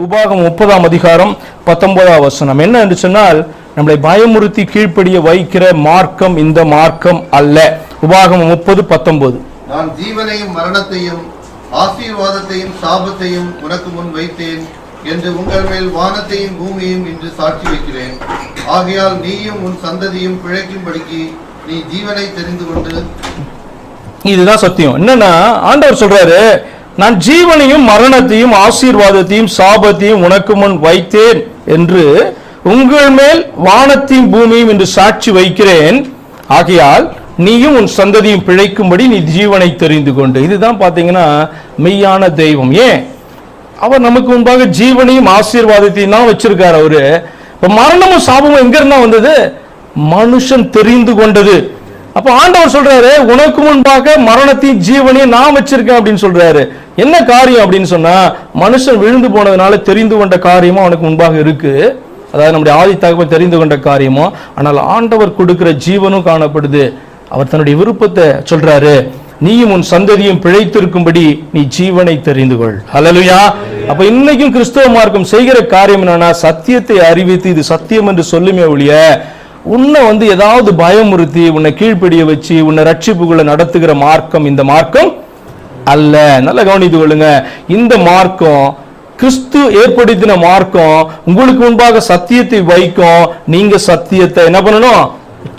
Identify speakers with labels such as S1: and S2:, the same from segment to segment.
S1: உபாகம் 30ஆம் அதிகாரம் 19ஆம் வசனம் என்ன என்று சொன்னால், நம்மளை பயமுறுத்தி கீழ்ப்படிய வைக்கிற மார்க்கம் இந்த மார்க்கம் அல்ல. உபாகம் 30:19.
S2: நான் ஜீவனையும் மரணத்தையும் ஆசீர்வாதத்தையும் சாபத்தையும் உனக்கு முன் வைத்தேன் என்று உங்கள் மேல் வானத்தையும் பூமியையும் இன்று சாட்சி வைக்கிறேன். ஆகையால் நீயும் உன் சந்ததியும் பிழைக்கும்படிக்கு நீ ஜீவனை தெரிந்து கொண்டு.
S1: இதுதான் சத்தியம். என்னன்னா ஆண்டவர் சொல்றாரு, நான் ஜீவனையும் மரணத்தையும் ஆசீர்வாதத்தையும் சாபத்தையும் உனக்கு முன் வைத்தேன் என்று உங்கள் மேல் வானத்தையும் பூமியும் என்று சாட்சி வைக்கிறேன். ஆகையால் நீயும் உன் சந்ததியும் பிழைக்கும்படி நீ ஜீவனை தெரிந்து கொண்டு. இதுதான் பாத்தீங்கன்னா மெய்யான தெய்வம். ஏன் அவர் நமக்கு முன்பாக ஜீவனையும் ஆசீர்வாதத்தையும் தான் வச்சிருக்காரு. அவரு இப்ப மரணமும் சாபமும் எங்க இருந்தா வந்தது? மனுஷன் தெரிந்து கொண்டது. அப்ப ஆண்டவர் சொல்றாரு, உனக்கு முன்பாக மரணத்தையும் ஜீவனையும் நான் வச்சிருக்கேன் அப்படின்னு சொல்றாரு. என்ன காரியம் அப்படின்னு சொன்னா, மனுஷன் விழுந்து போனதுனால தெரிந்து கொண்ட காரியமும் அவனுக்கு முன்பாக இருக்கு. அதாவது நம்முடைய ஆதி தகவல் தெரிந்து கொண்ட காரியமும், ஆனால் ஆண்டவர் கொடுக்கிற ஜீவனும் காணப்படுது. அவர் தன்னுடைய விருப்பத்தை சொல்றாரு, நீயும் உன் சந்ததியும் பிழைத்திருக்கும்படி நீ ஜீவனை தெரிந்து கொள். ஹல்லேலூயா. அப்ப இன்னைக்கும் கிறிஸ்தவ மார்க்கம் செய்கிற காரியம் என்னன்னா, சத்தியத்தை அறிவித்து இது சத்தியம் என்று சொல்லுமே ஒழிய உன்னை ஏதாவது பயமுறுத்தி உன்னை கீழ்ப்படிய வச்சு உன்னை ரட்சிப்புக்குள்ள நடத்துகிற மார்க்கம் இந்த மார்க்கம் அல்ல. நல்ல கவனித்து கொள்ளுங்க. இந்த மார்க்கம் கிறிஸ்து ஏற்படுத்தின மார்க்கம். உங்களுக்கு முன்பாக சத்தியத்தை வைக்கும். நீங்க சத்தியத்தை என்ன பண்ணணும்?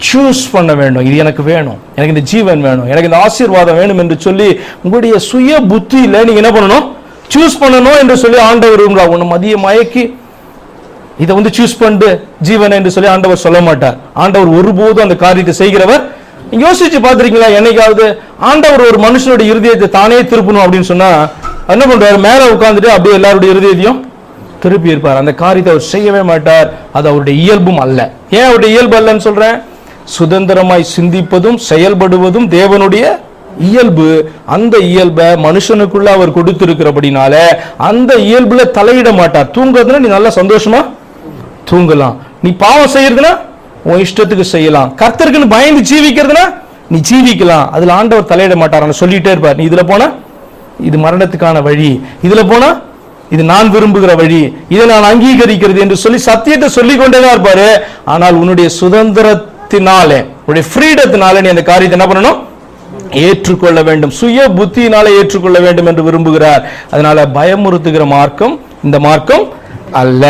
S1: சூஸ் பண்ண வேண்டும். இது எனக்கு வேணும், எனக்கு இந்த ஜீவன் வேணும், எனக்கு இந்த ஆசீர்வாதம் வேணும் என்று சொல்லி உங்களுடைய சுய புத்தியில நீங்க என்ன பண்ணணும்? சூஸ் பண்ணணும் என்று சொல்லி ஆண்டவர் உன்னை மதிய மயக்கி இதை சூஸ் பண்ணு ஜீவன் என்று சொல்லி ஆண்டவர் சொல்ல மாட்டார். ஆண்டவர் ஒருபோதும் அந்த காரியத்தை செய்கிறவர். யோசிச்சு பார்த்திருக்கீங்களா? என்னைக்காவது ஆண்டவர் ஒரு மனுஷனுடைய இருதயத்தை தானே திருப்பணும் அப்படின்னு சொன்னா என்ன பண்றாரு? மேல உட்கார்ந்துட்டு அப்படியே எல்லாருடைய இருதயத்தையும் திருப்பி இருப்பார். அந்த காரியத்தை அவர் செய்யவே மாட்டார். அது அவருடைய இயல்பும் அல்ல. ஏன் அவருடைய இயல்பு அல்லன்னு சொல்றேன்? சுதந்திரமாய் சிந்திப்பதும் செயல்படுவதும் தேவனுடைய இயல்பு. அந்த இயல்பை மனுஷனுக்குள்ள அவர் கொடுத்திருக்கிறபடினால அந்த இயல்புல தலையிட மாட்டார். தூங்குறதுன்னா நீ நல்லா சந்தோஷமா தூங்கலாம், நீ பாவம் செய்யறதுனா உன் இஷ்டத்துக்கு செய்யலாம், கர்த்தருக்குன்னு பயந்து ஜீவிக்கிறதுனா நீ ஜீவிக்கலாம். அதுல ஆண்டவர் தலையிட மாட்டார். சொல்லிட்டே இருப்பார், நீ இதுல போனா இது மரணத்துக்கான வழி, இதுல போனா இது நான் விரும்புகிற வழி, இதை நான் அங்கீகரிக்கிறது என்று சொல்லி சத்தியத்தை சொல்லிக் கொண்டேதான் இருப்பாரு. ஆனால் உன்னுடைய சுதந்திரத்தினாலே உன்னுடைய ஃப்ரீடத்தினால நீ அந்த காரியத்தை என்ன பண்ணணும்? ஏற்றுக்கொள்ள வேண்டும். சுய புத்தியினால ஏற்றுக்கொள்ள வேண்டும் என்று விரும்புகிறார். அதனால பயமுறுத்துகிற மார்க்கம் இந்த மார்க்கம் அல்ல.